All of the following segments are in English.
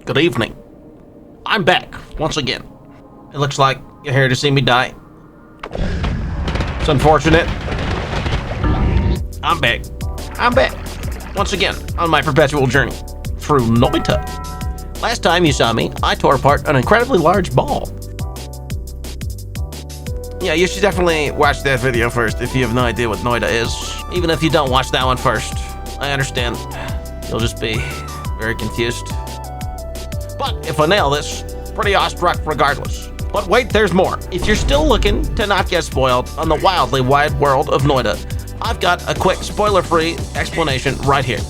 Good evening. I'm back, once again. It looks like you're here to see me die. It's unfortunate. I'm back. Once again, on my perpetual journey through Noita. Last time you saw me, I tore apart an incredibly large ball. Yeah, you should definitely watch that video first if you have no idea what Noita is. Even if you don't watch that one first, I understand. You'll just be very confused. But if I nail this, pretty awestruck regardless. But wait, there's more. If you're still looking to not get spoiled on the wildly wide world of Noita, I've got a quick spoiler-free explanation right here.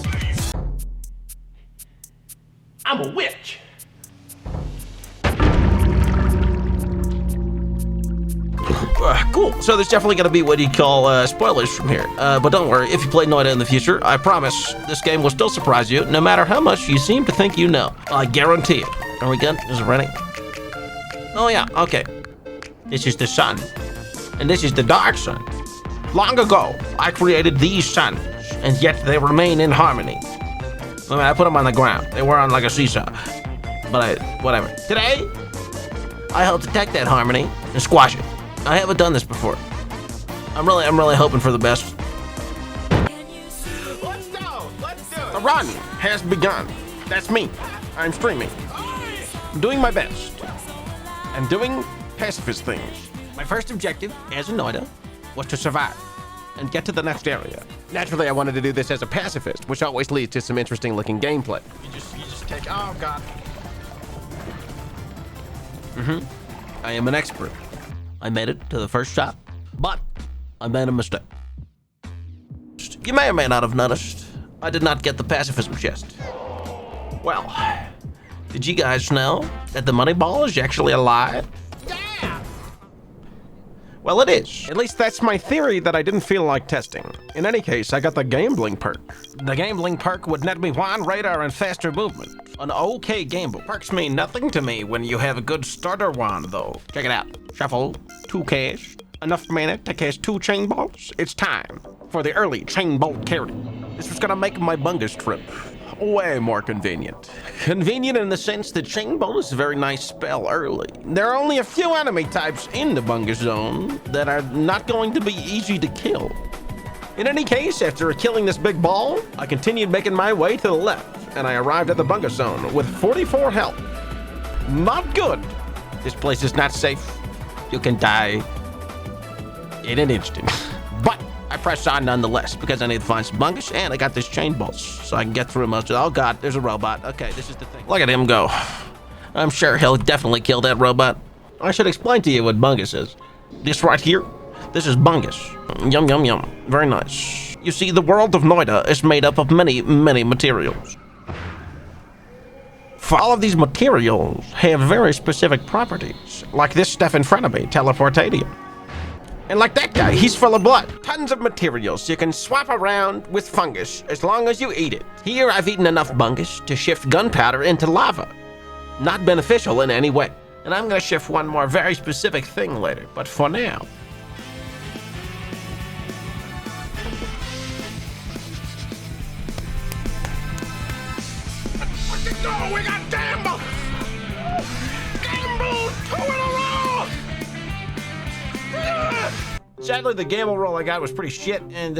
I'm a witch. Cool. So there's definitely going to be what you call spoilers from here. But don't worry, if you play Noita in the future, I promise this game will still surprise you, no matter how much you seem to think you know. I guarantee it. Are we good? Is it ready? Oh yeah, okay. This is the sun, and this is the dark sun. Long ago, I created these suns, and yet they remain in harmony. I mean, I put them on the ground. They were on like a seesaw. But whatever. Today, I help detect that harmony and squash it. I haven't done this before. I'm really hoping for the best. Let's go! The run has begun. That's me. I'm streaming. I'm doing my best. I'm doing pacifist things. My first objective as a Noita was to survive and get to the next area. Naturally, I wanted to do this as a pacifist, which always leads to some interesting looking gameplay. You just take, oh god. I am an expert. I made it to the first shot, but I made a mistake. You may or may not have noticed, I did not get the pacifism chest. Well, did you guys know that the money ball is actually alive? Yeah! Well, it is. At least that's my theory that I didn't feel like testing. In any case, I got the gambling perk. The gambling perk would net me 1 radar and faster movement. An okay gamble. Perks mean nothing to me when you have a good starter wand, though. Check it out. Shuffle, 2 cash, enough mana to cast 2 chain bolts. It's time for the early chain bolt carry. This was gonna make my bungus trip way more convenient. Convenient in the sense that chain bolt is a very nice spell early. There are only a few enemy types in the bungus zone that are not going to be easy to kill. In any case, after killing this big ball, I continued making my way to the left, and I arrived at the bungus zone with 44 health. Not good. This place is not safe. You can die in an instant. But I press on nonetheless because I need to find some bungus, and I got this chain bolts so I can get through most of it. Oh god, there's a robot. Okay, this is the thing. Look at him go. I'm sure he'll definitely kill that robot. I should explain to you what bungus is. This right here, this is bungus. Yum, yum, yum. Very nice. You see, the world of Noita is made up of many, many materials. All of these materials have very specific properties, like this stuff in front of me, teleportadium. And like that guy, he's full of blood. Tons of materials you can swap around with fungus as long as you eat it. Here I've eaten enough bungus to shift gunpowder into lava. Not beneficial in any way. And I'm gonna shift one more very specific thing later, but for now. Oh, we got gamble! Gamble 2 in a row! Sadly, the gamble roll I got was pretty shit, and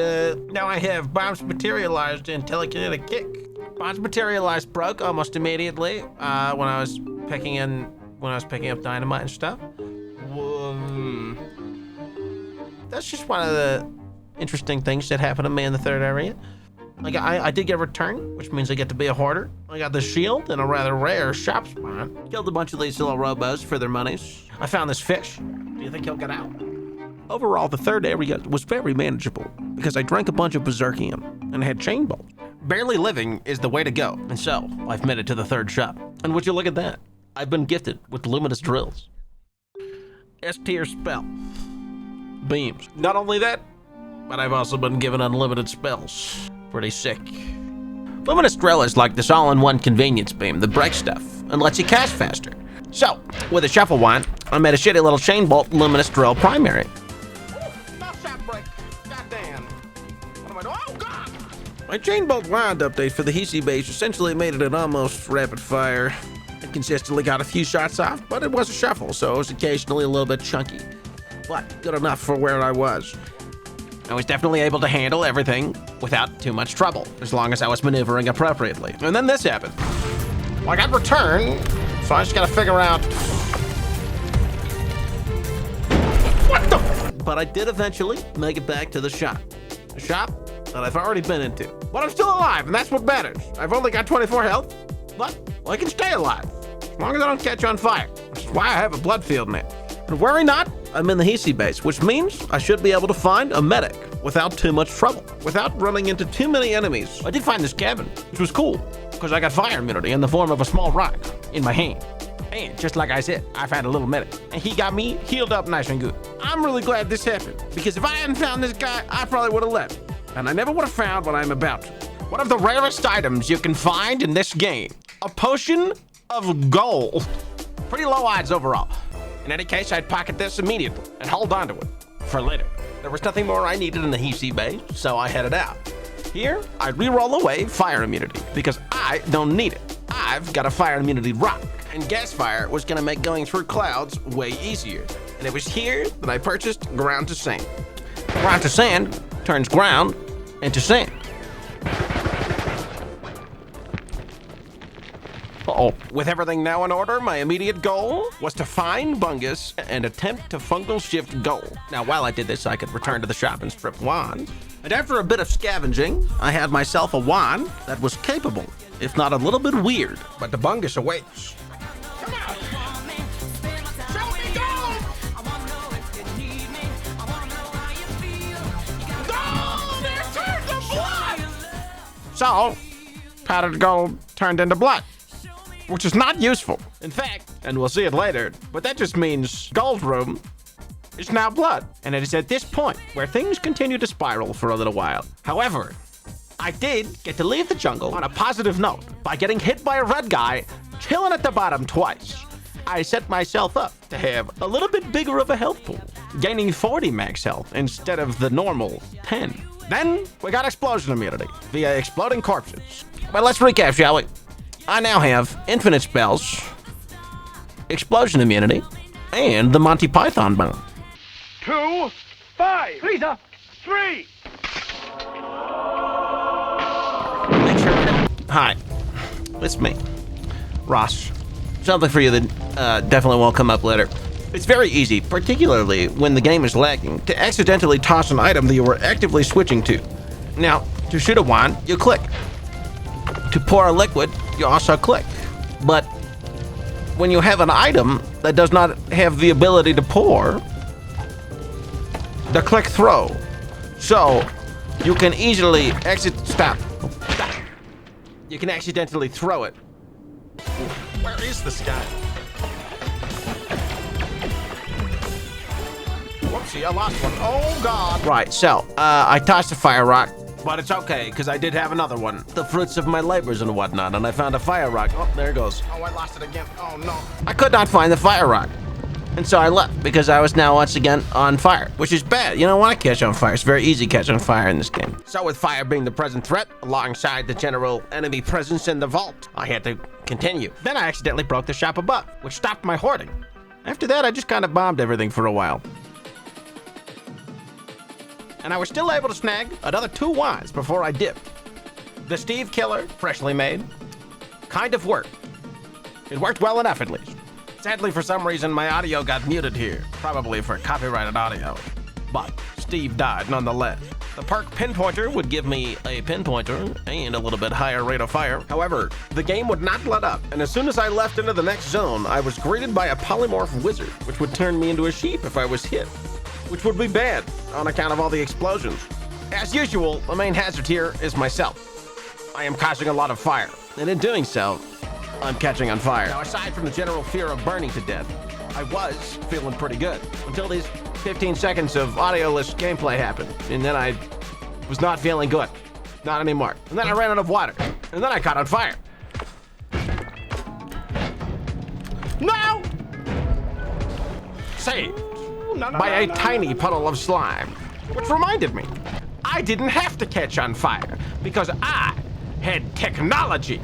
now I have bombs materialized and telekinetic kick. Bombs materialized broke almost immediately when I was picking up dynamite and stuff. That's just one of the interesting things that happened to me in the third area. Like I did get a return, which means I get to be a hoarder. I got the shield and a rather rare shop spawn. Killed a bunch of these little robos for their monies. I found this fish. Do you think he'll get out? Overall, the third area was very manageable because I drank a bunch of berserkium and had chain bolt. Barely living is the way to go, and so I've made it to the third shop. And would you look at that? I've been gifted with luminous drills. S-tier spell. Beams. Not only that, but I've also been given unlimited spells. Pretty sick. Luminous drill is like this all-in-one convenience beam that breaks stuff and lets you cast faster. So, with a shuffle wand, I made a shitty little chain bolt luminous drill primary. My chain bolt wand update for the Hisi base essentially made it an almost rapid fire. It consistently got a few shots off, but it was a shuffle, so it was occasionally a little bit chunky. But good enough for where I was. I was definitely able to handle everything without too much trouble, as long as I was maneuvering appropriately. And then this happened. Well, I got returned, so I just gotta figure out... What the... But I did eventually make it back to the shop. A shop that I've already been into. But I'm still alive, and that's what matters. I've only got 24 health, but I can stay alive, as long as I don't catch on fire, which is why I have a blood field now. But worry not, I'm in the Hesi base, which means I should be able to find a medic without too much trouble, without running into too many enemies. I did find this cabin, which was cool, because I got fire immunity in the form of a small rock in my hand. And just like I said, I found a little medic, and he got me healed up nice and good. I'm really glad this happened, because if I hadn't found this guy, I probably would have left. And I never would have found what I'm about to. One of the rarest items you can find in this game. A potion of gold. Pretty low odds overall. In any case, I'd pocket this immediately and hold on to it for later. There was nothing more I needed in the Hesi base, so I headed out. Here, I re-roll away fire immunity because I don't need it. I've got a fire immunity rock, and gas fire was gonna make going through clouds way easier. And it was here that I purchased ground to sand. Ground to sand turns ground into sand. Uh-oh. With everything now in order, my immediate goal was to find Bungus and attempt to fungal shift gold. Now, while I did this, I could return to the shop and strip wands. And after a bit of scavenging, I had myself a wand that was capable, if not a little bit weird. But the Bungus awaits. Come on! Show me gold! Gold! It turned to blood! So, powdered gold turned into blood, which is not useful. In fact, and we'll see it later, but that just means Gold Room is now blood. And it is at this point where things continue to spiral for a little while. However, I did get to leave the jungle on a positive note by getting hit by a red guy chilling at the bottom twice. I set myself up to have a little bit bigger of a health pool, gaining 40 max health instead of the normal 10. Then we got explosion immunity via exploding corpses. But let's recap, shall we? I now have infinite spells, explosion immunity, and the Monty Python bomb. 2, 5, Lisa, 3. Make sure. Hi, it's me, Ross. Something for you that definitely won't come up later. It's very easy, particularly when the game is lagging, to accidentally toss an item that you were actively switching to. Now, to shoot a wand, you click. To pour a liquid, you also click. But when you have an item that does not have the ability to pour, the click throw. So you can easily stop. You can accidentally throw it. Where is this guy? Whoopsie, I lost one. Oh God. Right, so I tossed a fire rock. But it's okay, because I did have another one. The fruits of my labors and whatnot, and I found a fire rock. Oh, there it goes. Oh, I lost it again. Oh, no. I could not find the fire rock. And so I left, because I was now once again on fire, which is bad. You don't want to catch on fire. It's very easy to catch on fire in this game. So with fire being the present threat, alongside the general enemy presence in the vault, I had to continue. Then I accidentally broke the shop above, which stopped my hoarding. After that, I just kind of bombed everything for a while. And I was still able to snag another 2 wands before I dipped. The Steve Killer, freshly made, kind of worked. It worked well enough, at least. Sadly, for some reason, my audio got muted here, probably for copyrighted audio. But Steve died nonetheless. The perk Pinpointer would give me a pinpointer and a little bit higher rate of fire. However, the game would not let up, and as soon as I left into the next zone, I was greeted by a polymorph wizard, which would turn me into a sheep if I was hit, which would be bad on account of all the explosions. As usual, the main hazard here is myself. I am causing a lot of fire, and in doing so, I'm catching on fire. Now, aside from the general fear of burning to death, I was feeling pretty good until these 15 seconds of audioless gameplay happened, and then I was not feeling good. Not anymore. And then I ran out of water, and then I caught on fire. No! Saved by a tiny puddle of slime, which reminded me, I didn't have to catch on fire because I had technology.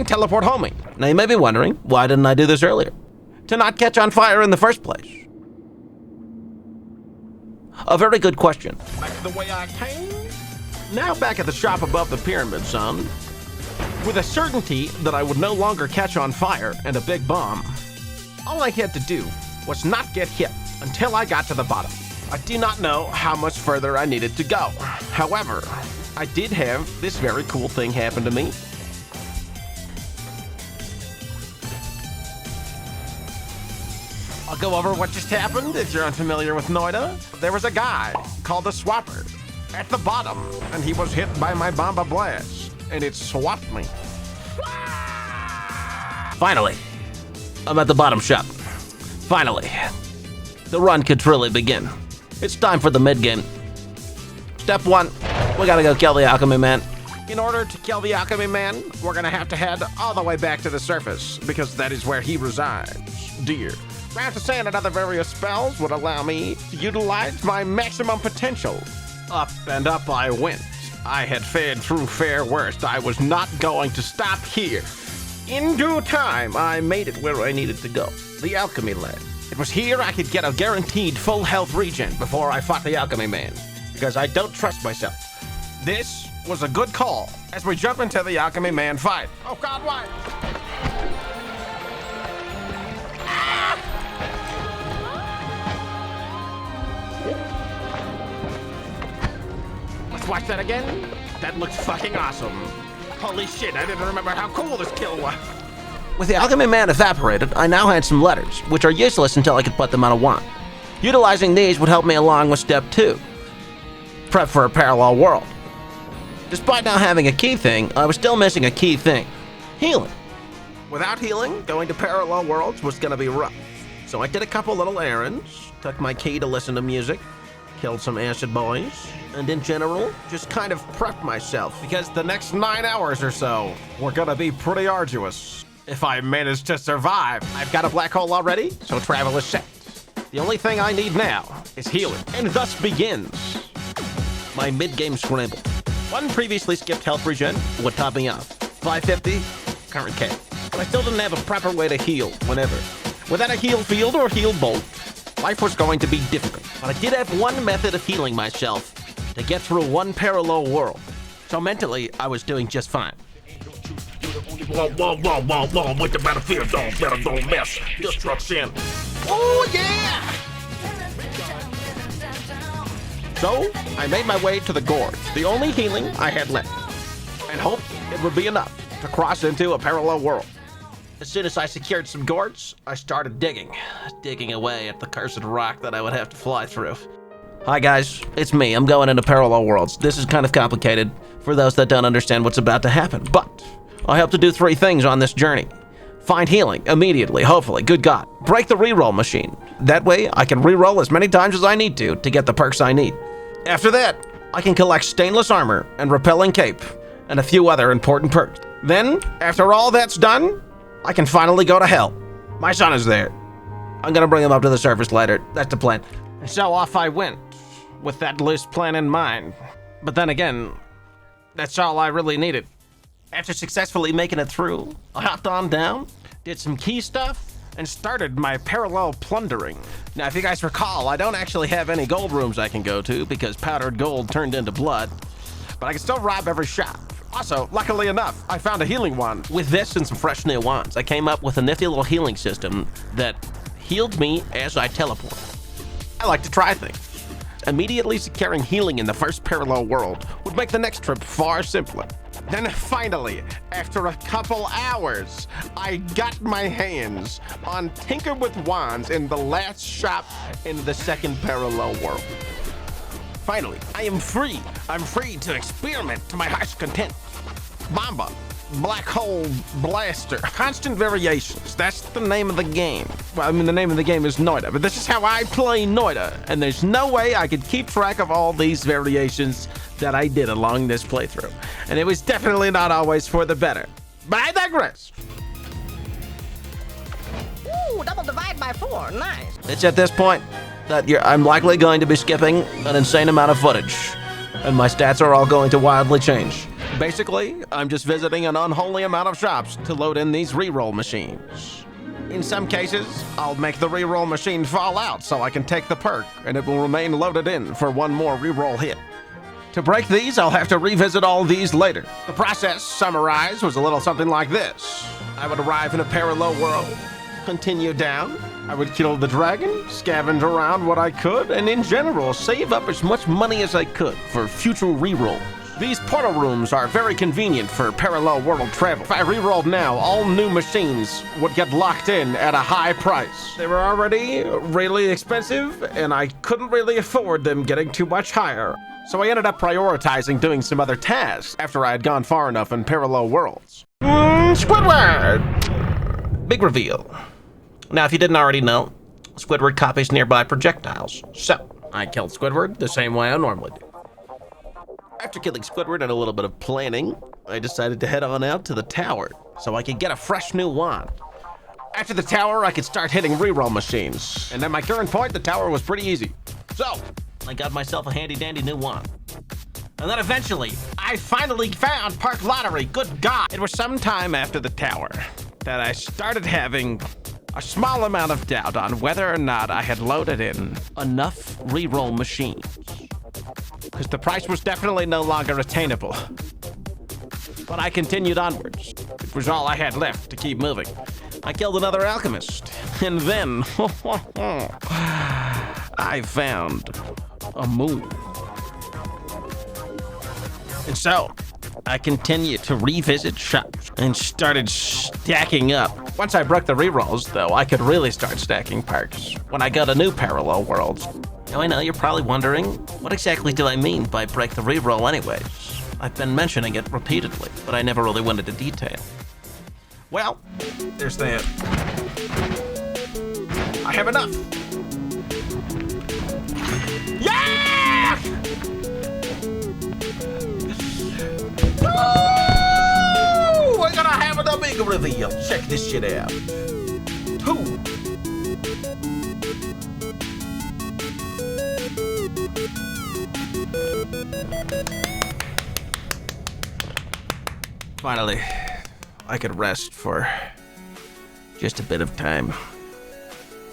and teleport homing. Now you may be wondering, why didn't I do this earlier? To not catch on fire in the first place. A very good question. Back to the way I came. Now back at the shop above the pyramid, son. With a certainty that I would no longer catch on fire and a big bomb, all I had to do was not get hit until I got to the bottom. I do not know how much further I needed to go. However, I did have this very cool thing happen to me. I'll go over what just happened if you're unfamiliar with Noita. There was a guy called the Swapper at the bottom, and he was hit by my Bomba Blast, and it swapped me. Finally, I'm at the bottom shop. Finally, the run could truly begin. It's time for the mid-game. Step 1, we gotta go kill the Alchemy Man. In order to kill the Alchemy Man, we're gonna have to head all the way back to the surface, because that is where he resides, dear. After saying another various spells would allow me to utilize my maximum potential. Up and up I went. I had fared through fair worst. I was not going to stop here. In due time, I made it where I needed to go. The Alchemy Lab. It was here I could get a guaranteed full health regen before I fought the Alchemy Man, because I don't trust myself. This was a good call as we jump into the Alchemy Man fight. Oh God, why? Let's watch that again. That looks fucking awesome. Holy shit, I didn't remember how cool this kill was. With the Alchemy Man evaporated, I now had some letters, which are useless until I could put them on a wand. Utilizing these would help me along with step 2. Prep for a parallel world. Despite now having a key thing, I was still missing a key thing. Healing. Without healing, going to parallel worlds was gonna be rough. So I did a couple little errands, took my key to listen to music, killed some acid boys, and in general, just kind of prepped myself, because the next 9 hours or so were gonna be pretty arduous. If I manage to survive, I've got a black hole already, so travel is set. The only thing I need now is healing, and thus begins my mid-game scramble. One previously skipped health regen would top me off. 550, current K. But I still didn't have a proper way to heal whenever. Without a heal field or heal bolt, life was going to be difficult. But I did have one method of healing myself to get through one parallel world. So mentally, I was doing just fine. Whoa, with the battlefield, don't mess. Destruction. Oh yeah! So, I made my way to the gorge, the only healing I had left, and hoped it would be enough to cross into a parallel world. As soon as I secured some gourds, I started digging away at the cursed rock that I would have to fly through. Hi guys, it's me. I'm going into parallel worlds. This is kind of complicated for those that don't understand what's about to happen, but I hope to do 3 things on this journey. Find healing immediately, hopefully, good God. Break the reroll machine. That way, I can reroll as many times as I need to get the perks I need. After that, I can collect stainless armor and repelling cape and a few other important perks. Then, after all that's done, I can finally go to hell. My son is there. I'm gonna bring him up to the surface later. That's the plan. And so off I went, with that loose plan in mind. But then again, that's all I really needed. After successfully making it through, I hopped on down, did some key stuff, and started my parallel plundering. Now, if you guys recall, I don't actually have any gold rooms I can go to because powdered gold turned into blood, but I can still rob every shop. Also, luckily enough, I found a healing wand. With this and some fresh new wands, I came up with a nifty little healing system that healed me as I teleported. I like to try things. Immediately securing healing in the first parallel world would make the next trip far simpler. Then finally, after a couple hours, I got my hands on Tinker with Wands in the last shop in the second parallel world. Finally, I am free. I'm free to experiment to my heart's content. Bomba, Black Hole Blaster, constant variations. That's the name of the game. Well, I mean, the name of the game is Noita, but this is how I play Noita, and there's no way I could keep track of all these variations that I did along this playthrough. And it was definitely not always for the better. But I digress. Ooh, double divide by 4, nice. It's at this point that I'm likely going to be skipping an insane amount of footage, and my stats are all going to wildly change. Basically, I'm just visiting an unholy amount of shops to load in these reroll machines. In some cases, I'll make the reroll machine fall out so I can take the perk, and it will remain loaded in for one more reroll hit. To break these, I'll have to revisit all these later. The process, summarized, was a little something like this. I would arrive in a parallel world, continue down, I would kill the dragon, scavenge around what I could, and in general, save up as much money as I could for future rerolls. These portal rooms are very convenient for parallel world travel. If I rerolled now, all new machines would get locked in at a high price. They were already really expensive, and I couldn't really afford them getting too much higher. So I ended up prioritizing doing some other tasks after I had gone far enough in parallel worlds. Squidward! Big reveal. Now, if you didn't already know, Squidward copies nearby projectiles. So, I killed Squidward the same way I normally do. After killing Squidward and a little bit of planning, I decided to head on out to the tower so I could get a fresh new wand. After the tower, I could start hitting reroll machines, and at my current point, the tower was pretty easy. So, I got myself a handy-dandy new wand. And then eventually, I finally found Park Lottery, good God! It was some time after the tower that I started having a small amount of doubt on whether or not I had loaded in enough reroll machines. Because the price was definitely no longer attainable. But I continued onwards. It was all I had left to keep moving. I killed another alchemist. And then, I found a moon. And so, I continued to revisit shops and started stacking up. Once I broke the rerolls, though, I could really start stacking perks when I go to new parallel worlds. Now I know you're probably wondering, what exactly do I mean by break the reroll anyways? I've been mentioning it repeatedly, but I never really went into detail. Well, there's that. I have enough. Yeah! Woo! We're gonna have a big reveal. Check this shit out. 2. Finally, I could rest for just a bit of time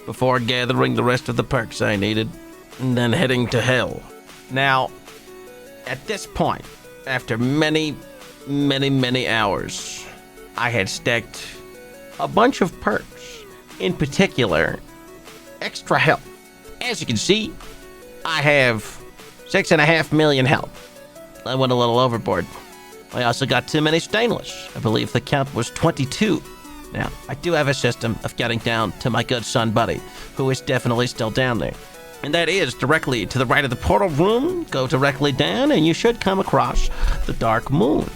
before gathering the rest of the perks I needed and then heading to hell. Now, at this point, after many hours, I had stacked a bunch of perks, in particular, extra health. As you can see, I have 6.5 million health. I went a little overboard. I also got too many stainless. I believe the count was 22. Now, I do have a system of getting down to my good son Buddy, who is definitely still down there. And that is directly to the right of the portal room. Go directly down and you should come across the dark moon.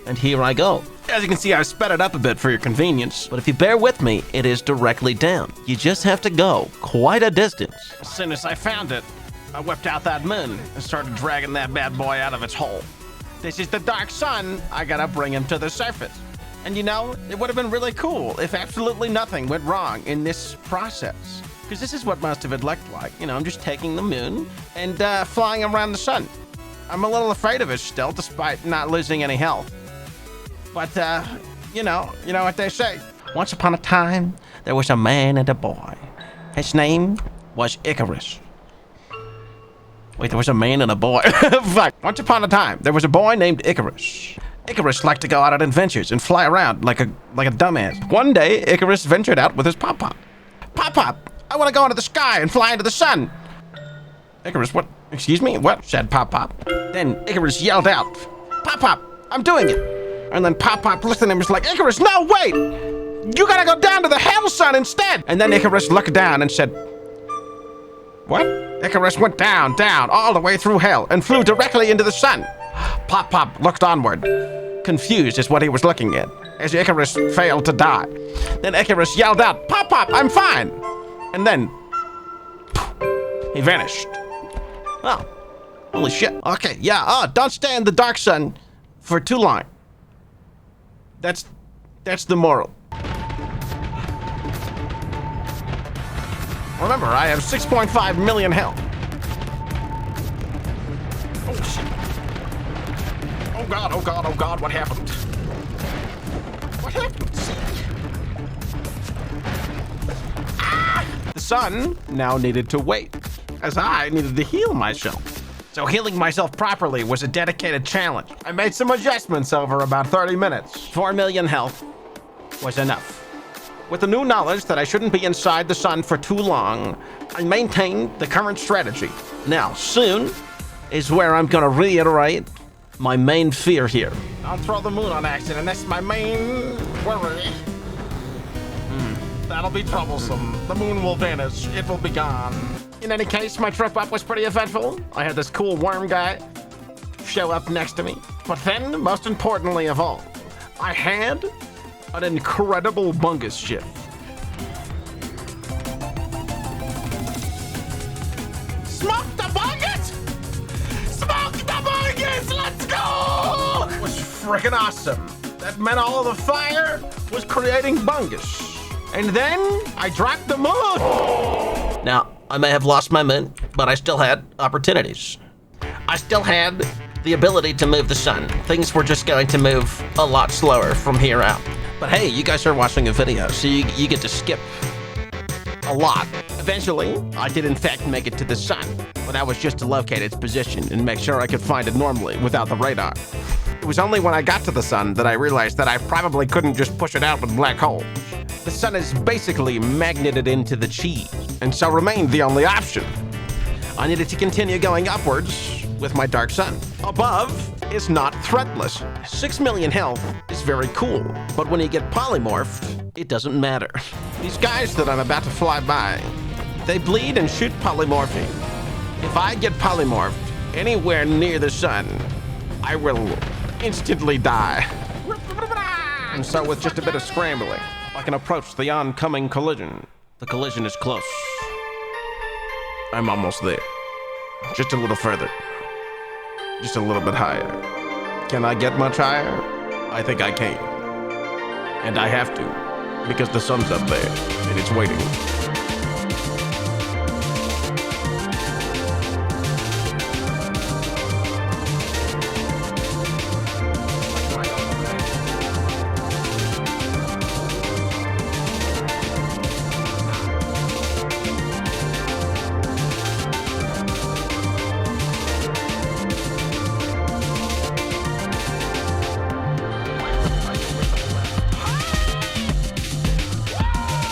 And here I go. As you can see, I've sped it up a bit for your convenience, but if you bear with me, it is directly down. You just have to go quite a distance. As soon as I found it, I whipped out that moon and started dragging that bad boy out of its hole. This is the dark sun. I gotta bring him to the surface. And you know, it would have been really cool if absolutely nothing went wrong in this process. Because this is what most of it looked like. You know, I'm just taking the moon and flying around the sun. I'm a little afraid of it still, despite not losing any health. But, you know what they say. Once upon a time, there was a man and a boy. His name was Icarus. Wait, there was a man and a boy. Fuck. Once upon a time, there was a boy named Icarus. Icarus liked to go out on adventures and fly around like a dumbass. One day, Icarus ventured out with his Pop-Pop. Pop-Pop, I want to go into the sky and fly into the sun. Icarus, what? Excuse me? What? Said Pop-Pop. Then Icarus yelled out, Pop-Pop, I'm doing it. And then Pop-Pop looked at him and was like, Icarus, no, wait! You gotta go down to the hell sun instead! And then Icarus looked down and said, what? Icarus went down, all the way through hell and flew directly into the sun. Pop-Pop looked onward, confused as what he was looking at, as Icarus failed to die. Then Icarus yelled out, Pop-Pop, I'm fine! And then, he vanished. Oh, holy shit. Okay, yeah, don't stay in the dark sun for too long. That's the moral. Remember, I have 6.5 million health. Oh, shit. Oh, God, oh God, oh God, what happened? What happened? The sun now needed to wait, as I needed to heal myself. So healing myself properly was a dedicated challenge. I made some adjustments over about 30 minutes. 4 million health was enough. With the new knowledge that I shouldn't be inside the sun for too long, I maintained the current strategy. Now, soon is where I'm gonna reiterate my main fear here. I'll throw the moon on accident. That's my main worry. That'll be troublesome. The moon will vanish. It will be gone. In any case, my trip up was pretty eventful. I had this cool worm guy show up next to me. But then, most importantly of all, I had an incredible bungus shift. Smoke the bungus! Smoke the bungus! Let's go! It was freaking awesome. That meant all of the fire was creating bungus. And then I dropped the moon. Now, I may have lost my moon, but I still had opportunities. I still had the ability to move the sun. Things were just going to move a lot slower from here out. But hey, you guys are watching a video, so you get to skip a lot. Eventually, I did in fact make it to the sun, but that was just to locate its position and make sure I could find it normally without the radar. It was only when I got to the sun that I realized that I probably couldn't just push it out with black holes. The sun is basically magneted into the cheese, and so remained the only option. I needed to continue going upwards with my dark sun. Above is not threatless. 6 million health is very cool, but when you get polymorphed, it doesn't matter. These guys that I'm about to fly by, they bleed and shoot polymorphing. If I get polymorphed anywhere near the sun, I will instantly die. And so with just a bit of scrambling, I can approach the oncoming collision. The collision is close. I'm almost there. Just a little further. Just a little bit higher. Can I get much higher? I think I can. And I have to, because the sun's up there, and it's waiting.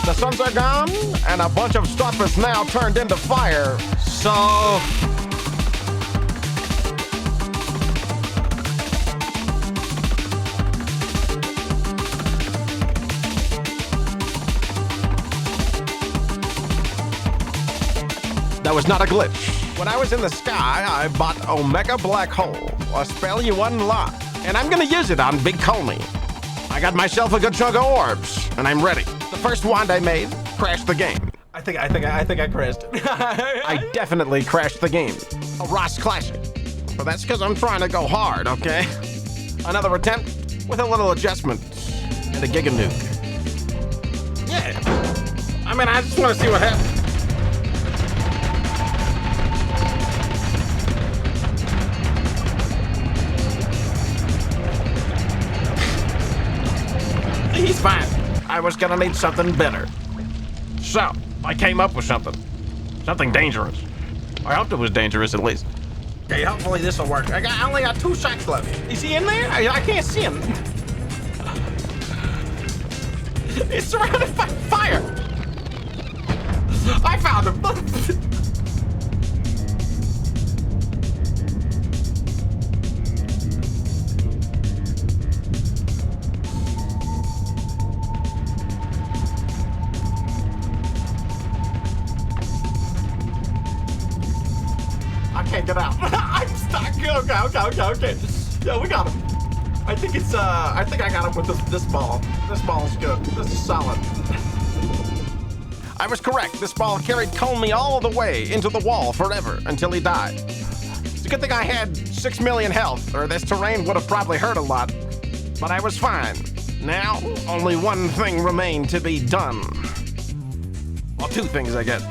The suns are gone, and a bunch of stuff is now turned into fire. So... that was not a glitch. When I was in the sky, I bought Omega Black Hole, a spell you unlock, and I'm gonna use it on Big Coney. I got myself a good chunk of orbs, and I'm ready. The first wand I made crashed the game. I think I crashed. I definitely crashed the game. A Ross classic. But that's because I'm trying to go hard, okay? Another attempt with a little adjustment and a Giga Nuke. Yeah. I mean, I just want to see what happens. He's fine. I was gonna need something better. So, I came up with something. Something dangerous. I hoped it was dangerous at least. Okay, hopefully this will work. I only got 2 shots left. Is he in there? I can't see him. He's surrounded by fire. I found him. I can't get out. I'm stuck. Okay. Yeah, we got him. I think I got him with this ball. This ball's good. This is solid. I was correct. This ball carried Coney all the way into the wall forever until he died. It's a good thing I had 6 million health, or this terrain would have probably hurt a lot. But I was fine. Now, only one thing remained to be done. Well, 2 things, I guess.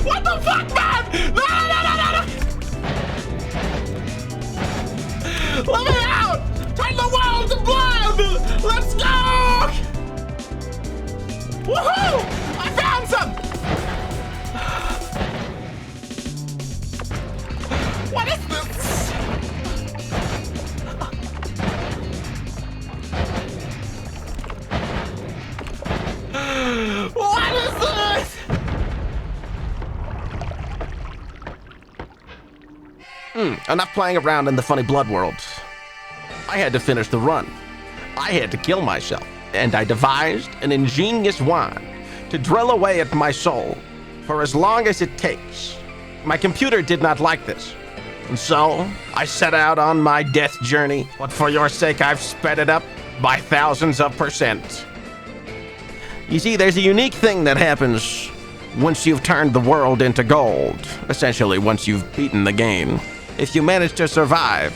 What the fuck, man? No! Enough playing around in the funny blood world. I had to finish the run. I had to kill myself, and I devised an ingenious wand to drill away at my soul for as long as it takes. My computer did not like this, and so I set out on my death journey, but for your sake I've sped it up by thousands of %. You see, there's a unique thing that happens once you've turned the world into gold, essentially once you've beaten the game. If you manage to survive,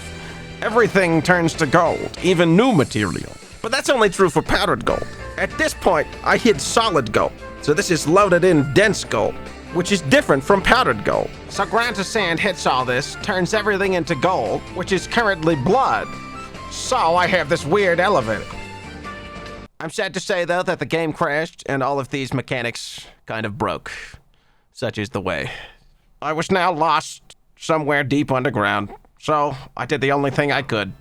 everything turns to gold, even new material. But that's only true for powdered gold. At this point, I hit solid gold, so this is loaded in dense gold, which is different from powdered gold. So ground to sand hits all this, turns everything into gold, which is currently blood. So I have this weird elevator. I'm sad to say, though, that the game crashed and all of these mechanics kind of broke. Such is the way. I was now lost somewhere deep underground, so I did the only thing I could.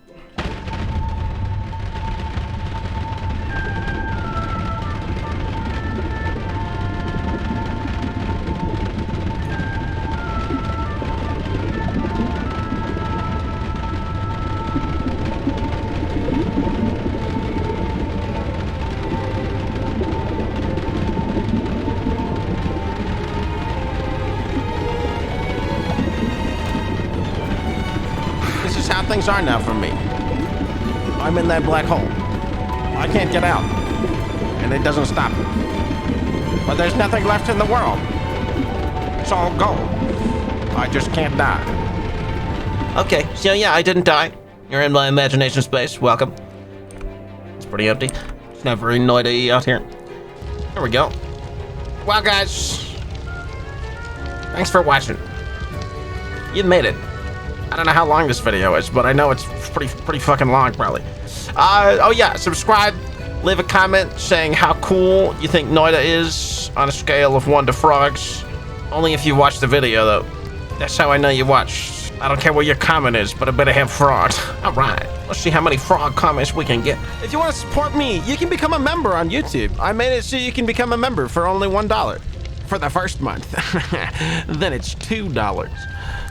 This is how things are now for me. I'm in that black hole. I can't get out. And it doesn't stop. But there's nothing left in the world. It's all gold. I just can't die. Okay, so yeah, I didn't die. You're in my imagination space. Welcome. It's pretty empty. It's not very Noita out here. There we go. Well, guys, thanks for watching. You made it. I don't know how long this video is, but I know it's pretty fucking long, probably. Oh yeah, subscribe, leave a comment saying how cool you think Noita is on a scale of 1 to frogs. Only if you watch the video, though. That's how I know you watched. I don't care what your comment is, but I better have frogs. All right, let's see how many frog comments we can get. If you want to support me, you can become a member on YouTube. I made it so you can become a member for only $1 for the first month. Then it's $2.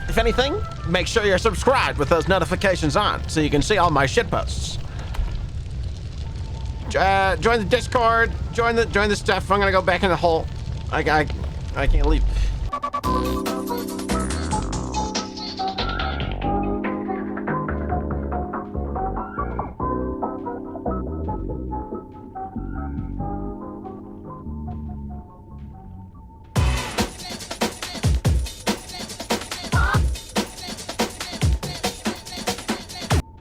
If anything, make sure you're subscribed with those notifications on so you can see all my shitposts. Join the Discord, join the stuff. I'm gonna go back in the hole. I can't leave.